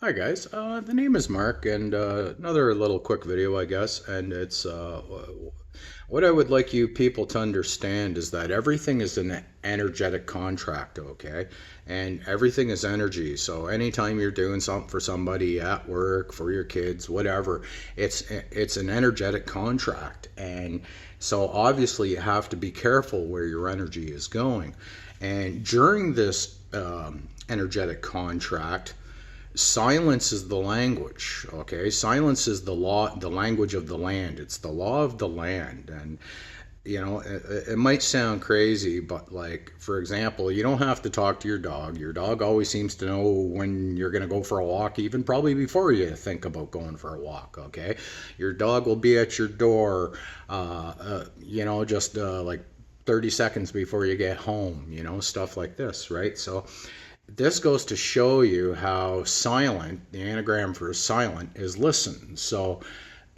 Hi guys, the name is Mark, and another little quick video, I guess. And it's what I would like you people to understand is that everything is an energetic contract, okay? And everything is energy. So anytime you're doing something for somebody at work, for your kids, whatever, it's an energetic contract. And so obviously you have to be careful where your energy is going. And during this energetic contract, silence is the language. Okay, silence is the law, the language of the land. It's the law of the land. And it might sound crazy, but like, for example, you don't have to talk to your dog. Your dog always seems to know when you're going to go for a walk, even probably before you think about going for a walk. Okay, your dog will be at your door just like 30 seconds before you get home, stuff like this, right? So this goes to show you how silent, the anagram for silent is listen. So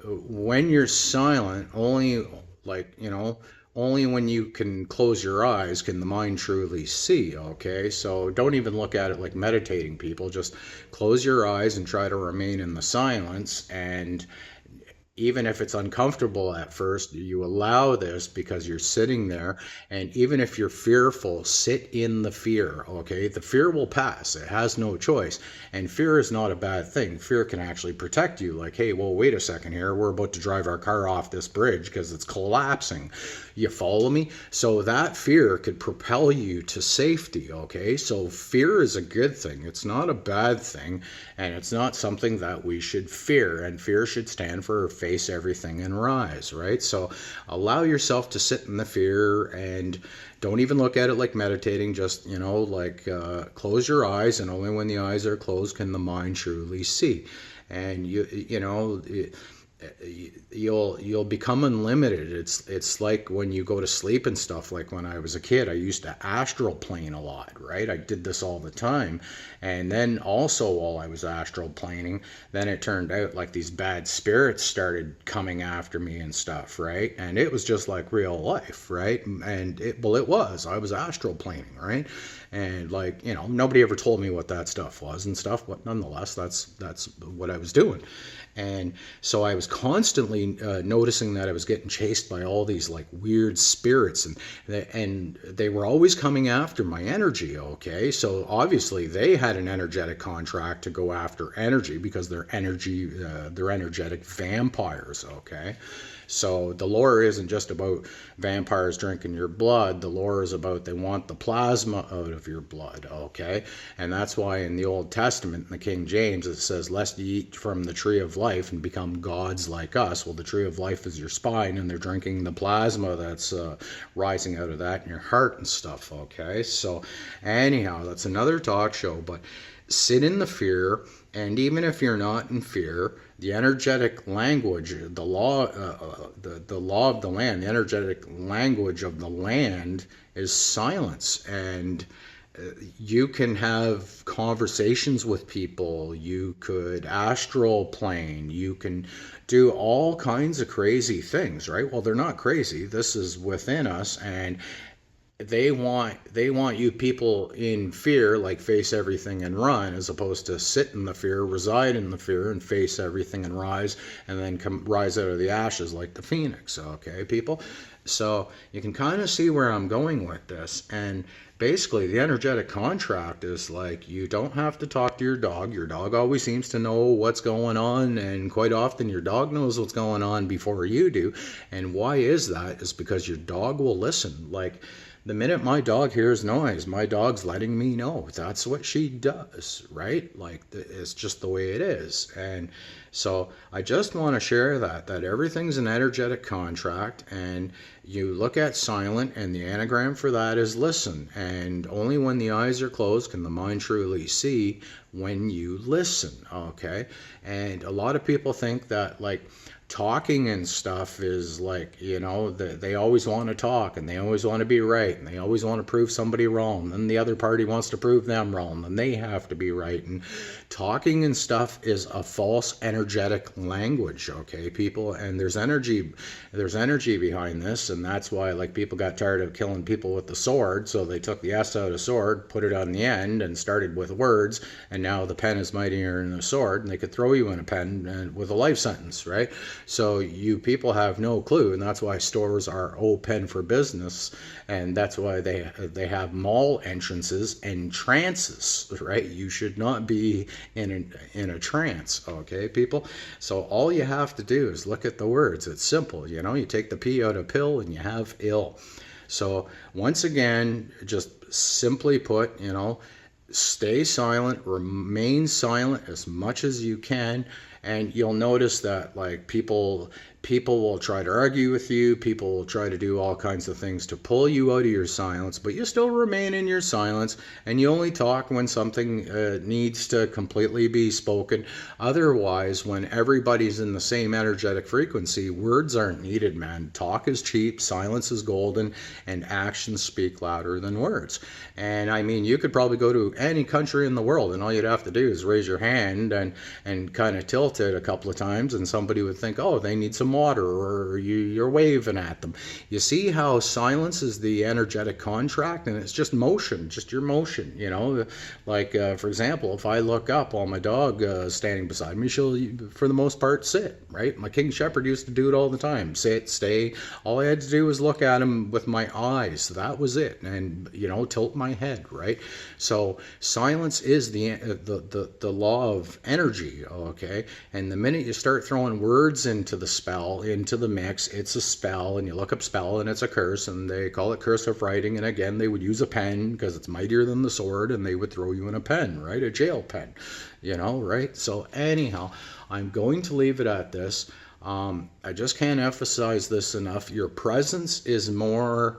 when you're silent, only when you can close your eyes can the mind truly see. Okay, so don't even look at it like meditating, people. Just close your eyes and try to remain in the silence. And even if it's uncomfortable at first, you allow this because you're sitting there. And even if you're fearful, sit in the fear. Okay, the fear will pass. It has no choice. And fear is not a bad thing. Fear can actually protect you. Like, hey, well, wait a second here, we're about to drive our car off this bridge because it's collapsing. You follow me? So that fear could propel you to safety. Okay, so fear is a good thing. It's not a bad thing, and it's not something that we should fear. And fear should stand for face everything and rise, right? So allow yourself to sit in the fear, and don't even look at it like meditating. Just, close your eyes, and only when the eyes are closed can the mind truly see. And you'll become unlimited. It's like when you go to sleep and stuff. Like when I was a kid, I used to astral plane a lot, right? I did this all the time. And then also while I was astral planing, then it turned out like these bad spirits started coming after me and stuff, right? And it was just like real life, right? And it was, I was astral planing, right? And like, nobody ever told me what that stuff was and stuff, but nonetheless, that's what I was doing. And so I was constantly noticing that I was getting chased by all these like weird spirits, and they were always coming after my energy. Okay, so obviously they had an energetic contract to go after energy because they're energetic vampires. Okay, so the lore isn't just about vampires drinking your blood. The lore is about they want the plasma out of your blood. Okay, and that's why in the Old Testament, in the King James, it says, "Lest ye eat from the tree of life and become gods like us." Well, the tree of life is your spine, and they're drinking the plasma that's rising out of that in your heart and stuff. Okay, so anyhow, that's another talk show, but sit in the fear. And even if you're not in fear, the energetic language, the law of the land, the energetic language of the land is silence. And you can have conversations with people. You could astral plane. You can do all kinds of crazy things, right? Well, they're not crazy. This is within us, and they want you people in fear, like face everything and run, as opposed to sit in the fear, reside in the fear, and face everything and rise, and then come rise out of the ashes like the phoenix. Okay, people. So you can kind of see where I'm going with this. And basically the energetic contract is like, you don't have to talk to your dog. Your dog always seems to know what's going on, and quite often your dog knows what's going on before you do. And why is that? Is because your dog will listen. Like, the minute my dog hears noise, my dog's letting me know that's what she does, right? Like, it's just the way it is. And so I just want to share that everything's an energetic contract. And you look at silent, and the anagram for that is listen. And only when the eyes are closed can the mind truly see when you listen. Okay, and a lot of people think that like talking and stuff is like, they always want to talk, and they always want to be right, and they always want to prove somebody wrong, and the other party wants to prove them wrong, and they have to be right. And talking and stuff is a false energetic language. Okay, people. And there's energy behind this. And that's why like people got tired of killing people with the sword, so they took the S out of sword, put it on the end, and started with words. And and now the pen is mightier than a sword, and they could throw you in a pen with a life sentence, right? So you people have no clue, and that's why stores are open for business, and that's why they have mall entrances and trances, right? You should not be in a trance, okay, people? So all you have to do is look at the words. It's simple, you know. You take the P out of pill, and you have ill. So once again, just simply put, you know, stay silent, remain silent as much as you can, and you'll notice that like people will try to argue with you, people will try to do all kinds of things to pull you out of your silence, but you still remain in your silence, and you only talk when something needs to completely be spoken. Otherwise, when everybody's in the same energetic frequency, words aren't needed, man. Talk is cheap, silence is golden, and actions speak louder than words. And I mean, you could probably go to any country in the world, and all you'd have to do is raise your hand and kind of tilt it a couple of times, and somebody would think, oh, they need some water, or you're waving at them. You see how silence is the energetic contract, and it's just motion, just your motion, you know. Like for example, if I look up while my dog is standing beside me, she'll for the most part sit, right? My King Shepherd used to do it all the time. Sit, stay. All I had to do was look at him with my eyes. That was it. And you know, tilt my head, right? So silence is the law of energy, okay? And the minute you start throwing words into the spell, into the mix, it's a spell, and you look up spell and it's a curse, and they call it cursive writing, and again they would use a pen because it's mightier than the sword, and they would throw you in a pen, right? A jail pen, you know, right? So anyhow, I'm going to leave it at this. I just can't emphasize this enough. Your presence is more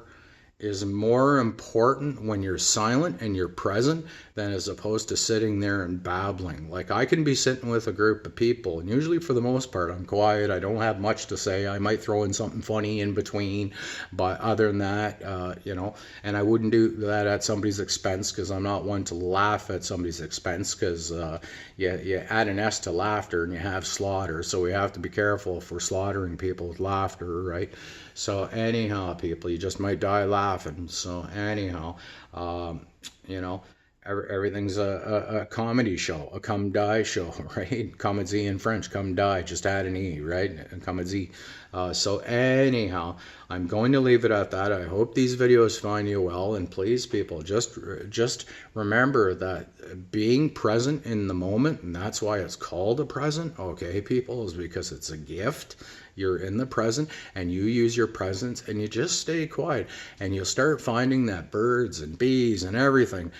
important when you're silent and you're present than as opposed to sitting there and babbling. Like I can be sitting with a group of people, and usually for the most part I'm quiet. I don't have much to say. I might throw in something funny in between, but other than that, you know, and I wouldn't do that at somebody's expense, because I'm not one to laugh at somebody's expense, because you add an S to laughter and you have slaughter. So we have to be careful if we're slaughtering people with laughter, right? So anyhow, people, you just might die laughing. So anyhow, you know, everything's a comedy show, a come die show, right? Comédie in French, come die, just add an E, right? Comédie. So anyhow, I'm going to leave it at that. I hope these videos find you well, and please, people, just remember that being present in the moment, and that's why it's called a present, okay, people, is because it's a gift. You're in the present, and you use your presence, and you just stay quiet, and you'll start finding that birds and bees and everything,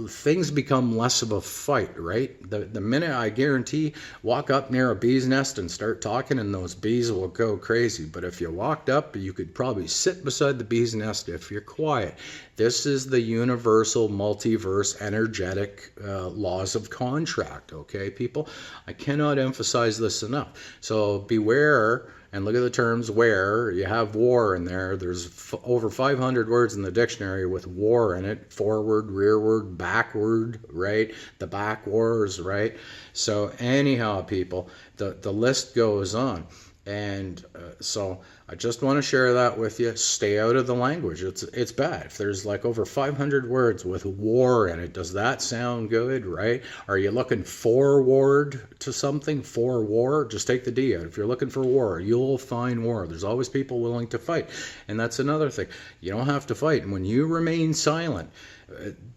things become less of a fight, right? The minute, I guarantee, walk up near a bee's nest and start talking, and those bees will go crazy. But if you walked up, you could probably sit beside the bee's nest if you're quiet. This is the universal multiverse energetic laws of contract, okay, people? I cannot emphasize this enough. So beware, and look at the terms where. You have war in there. There's over 500 words in the dictionary with war in it. Forward, rearward, backward, right? The back wars, right? So anyhow, people, the list goes on. And so I just want to share that with you. Stay out of the language. It's bad. If there's like over 500 words with war in it, does that sound good, right? Are you looking forward to something? For war? Just take the D out. If you're looking for war, you'll find war. There's always people willing to fight. And that's another thing. You don't have to fight. And when you remain silent,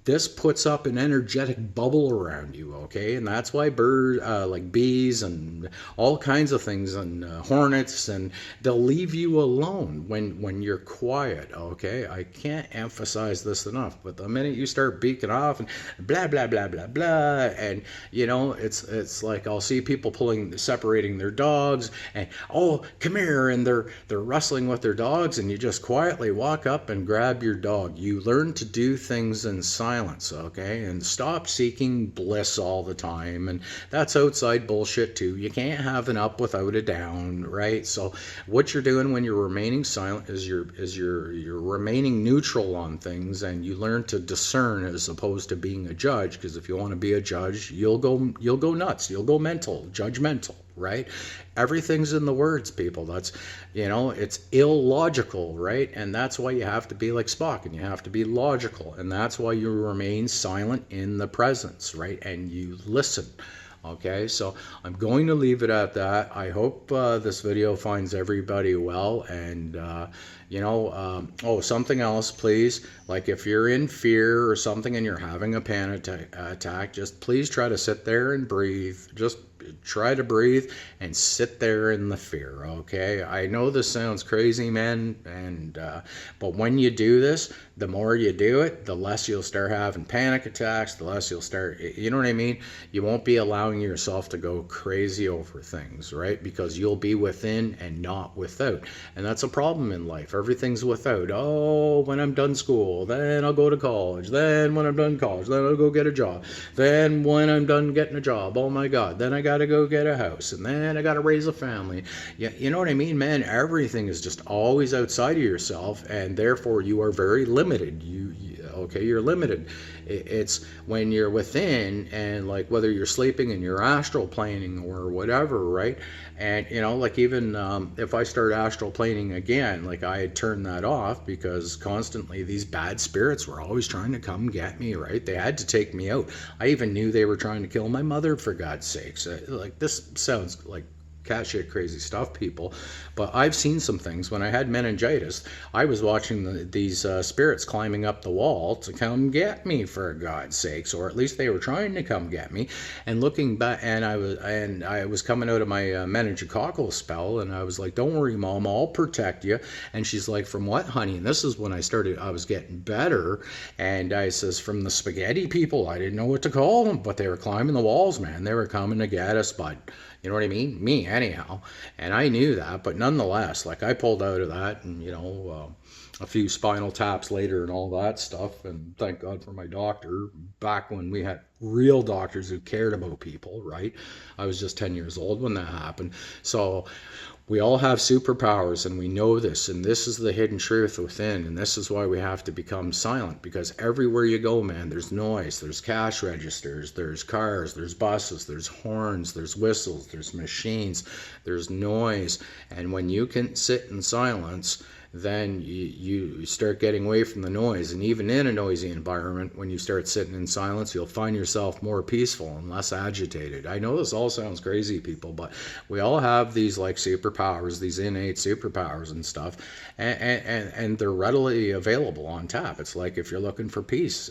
this puts up an energetic bubble around you, okay? And that's why birds, like bees and all kinds of things, and hornets, and they'll leave you alone when you're quiet, okay? I can't emphasize this enough. But the minute you start beaking off and blah blah blah blah blah, and you know, it's like I'll see people separating their dogs, and oh, come here, and they're wrestling with their dogs, and you just quietly walk up and grab your dog. You learn to do things in silence, okay? And stop seeking bliss all the time, and that's outside bullshit too. You can't have an up without a down, right? So what you're doing when you're remaining silent is you're remaining neutral on things, and you learn to discern as opposed to being a judge, because if you want to be a judge, you'll go nuts, you'll go mental, judgmental, right? Everything's in the words, people. That's, it's illogical, right? And that's why you have to be like Spock, and you have to be logical. And that's why you remain silent in the presence, right? And you listen. Okay, so I'm going to leave it at that. I hope this video finds everybody well. And, oh, something else, please. Like if you're in fear or something and you're having a panic attack, just please try to sit there and breathe. Just try to breathe and sit there in the fear. Okay, I know this sounds crazy, man, and but when you do this, the more you do it, the less you'll start having panic attacks, the less you'll start, you know what I mean? You won't be allowing yourself to go crazy over things, right? Because you'll be within and not without. And that's a problem in life. Everything's without. Oh, when I'm done school, then I'll go to college. Then when I'm done college, then I'll go get a job. Then when I'm done getting a job, oh my God, then I got to go get a house. And then I got to raise a family. Yeah, you know what I mean, man? Everything is just always outside of yourself, and therefore you are very limited. Okay, you're limited. It's when you're within, and like whether you're sleeping and you're astral planing or whatever, right? And like even if I start astral planing again, like I had turned that off because constantly these bad spirits were always trying to come get me, right? They had to take me out. I even knew they were trying to kill my mother, for God's sakes. Like, this sounds like cat shit crazy stuff, people, but I've seen some things. When I had meningitis, I was watching these spirits climbing up the wall to come get me, for God's sakes, or at least they were trying to come get me. And looking back, and I was coming out of my meningococcal spell, and I was like, don't worry, Mom, I'll protect you. And she's like, from what, honey? And this is when I was getting better, and I says, from the spaghetti people. I didn't know what to call them, but they were climbing the walls, man. They were coming to get us, bud. You know what I mean? Me, anyhow. And I knew that, but nonetheless, like I pulled out of that, and a few spinal taps later and all that stuff. And thank God for my doctor, back when we had real doctors who cared about people, right? I was just 10 years old when that happened. So we all have superpowers, and we know this, and this is the hidden truth within, and this is why we have to become silent, because everywhere you go, man, there's noise, there's cash registers, there's cars, there's buses, there's horns, there's whistles, there's machines, there's noise. And when you can sit in silence, then you start getting away from the noise. And even in a noisy environment, when you start sitting in silence, you'll find yourself more peaceful and less agitated. I know this all sounds crazy, people, but we all have these like superpowers, these innate superpowers and stuff, and they're readily available on tap. It's like if you're looking for peace,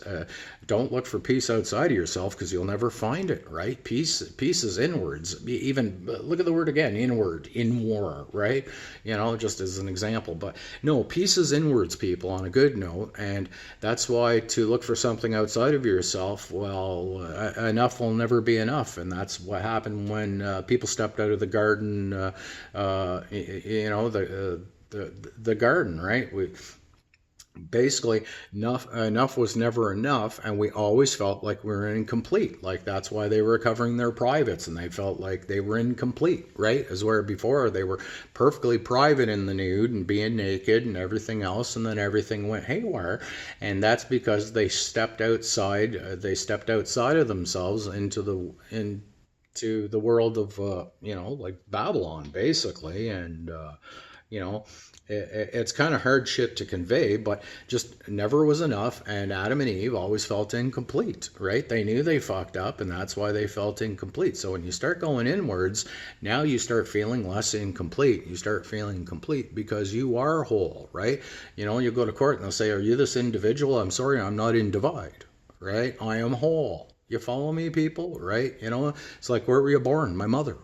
don't look for peace outside of yourself, because you'll never find it, right? Peace is inwards. Even look at the word again, inward, in war, right? Just as an example. But no, peace is inwards, people, on a good note. And that's why to look for something outside of yourself, well, enough will never be enough. And that's what happened when people stepped out of the garden, the garden, right? Basically, enough was never enough, and we always felt like we were incomplete. Like that's why they were covering their privates, and they felt like they were incomplete, right? As where before they were perfectly private in the nude and being naked and everything else, and then everything went haywire. And that's because they stepped outside. They stepped outside of themselves into the world of like Babylon, basically. And it's kind of hard shit to convey, but just never was enough. And Adam and Eve always felt incomplete, right? They knew they fucked up, and that's why they felt incomplete. So when you start going inwards, now you start feeling less incomplete. You start feeling complete because you are whole, right? You go to court and they'll say, are you this individual? I'm sorry, I'm not in divide, right? I am whole. You follow me, people, right? It's like, where were you born? My mother.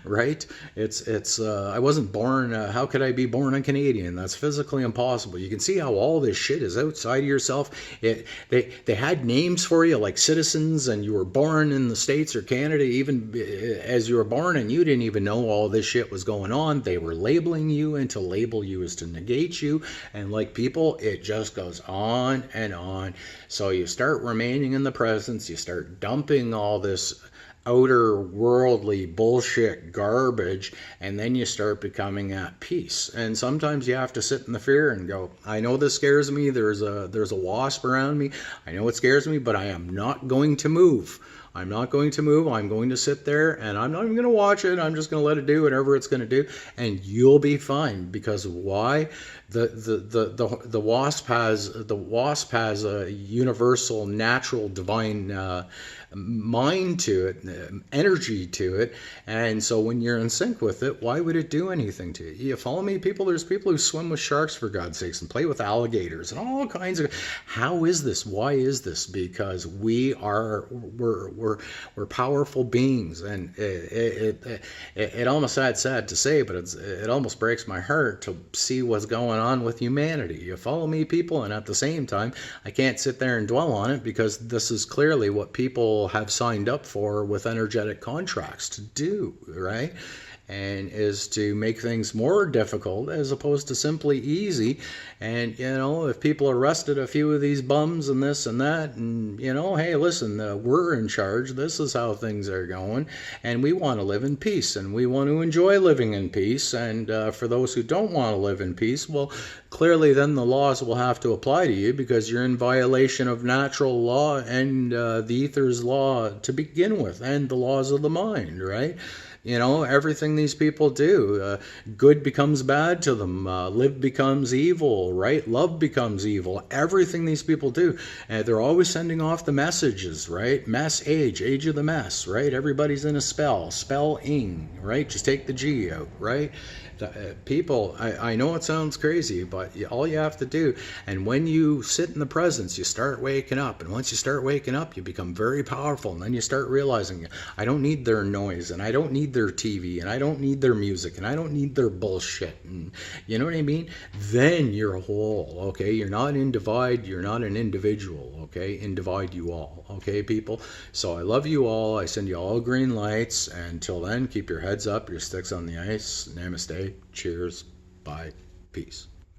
Right? It's I wasn't born, how could I be born a Canadian? That's physically impossible. You can see how all this shit is outside of yourself. They had names for you, like citizens, and you were born in the States or Canada even as you were born, and you didn't even know all this shit was going on. They were labeling you, and to label you is to negate you. And like, people, it just goes on and on. So you start remaining in the presence, you start dumping all this outer worldly bullshit garbage, and then you start becoming at peace. And sometimes you have to sit in the fear and go, I know this scares me, there's a wasp around me, I know it scares me, but I am not going to move. I'm not going to move. I'm going to sit there and I'm not even going to watch it. I'm just going to let it do whatever it's going to do, and you'll be fine. Because why? The wasp has a universal, natural, divine mind to it, energy to it, and so when you're in sync with it, why would it do anything to you? You follow me, people? There's people who swim with sharks, for God's sakes, and play with alligators and all kinds of. How is this? Why is this? Because we're powerful beings, and it almost sad to say, but it almost breaks my heart to see what's going on with humanity. You follow me, people? And at the same time, I can't sit there and dwell on it, because this is clearly what people have signed up for with energetic contracts to do, right? And is to make things more difficult as opposed to simply easy. And if people arrested a few of these bums and this and that, and hey, listen, we're in charge, this is how things are going, and we want to live in peace, and we want to enjoy living in peace. And for those who don't want to live in peace, well, clearly then the laws will have to apply to you, because you're in violation of natural law and the ether's law to begin with, and the laws of the mind, right? Everything these people do, good becomes bad to them, live becomes evil, right? Love becomes evil. Everything these people do, they're always sending off the messages, right? Age of the mess, right? Everybody's in a spelling, right? Just take the G out, right? People, I know it sounds crazy, but all you have to do, and when you sit in the presence, you start waking up, and once you start waking up, you become very powerful, and then you start realizing, I don't need their noise, and I don't need their TV, and I don't need their music, and I don't need their bullshit, and you know what I mean? Then you're a whole, okay? You're not in divide, you're not an individual, okay? In divide you all, okay, people? So I love you all, I send you all green lights, and until then, keep your heads up, your sticks on the ice, namaste, cheers, bye, peace.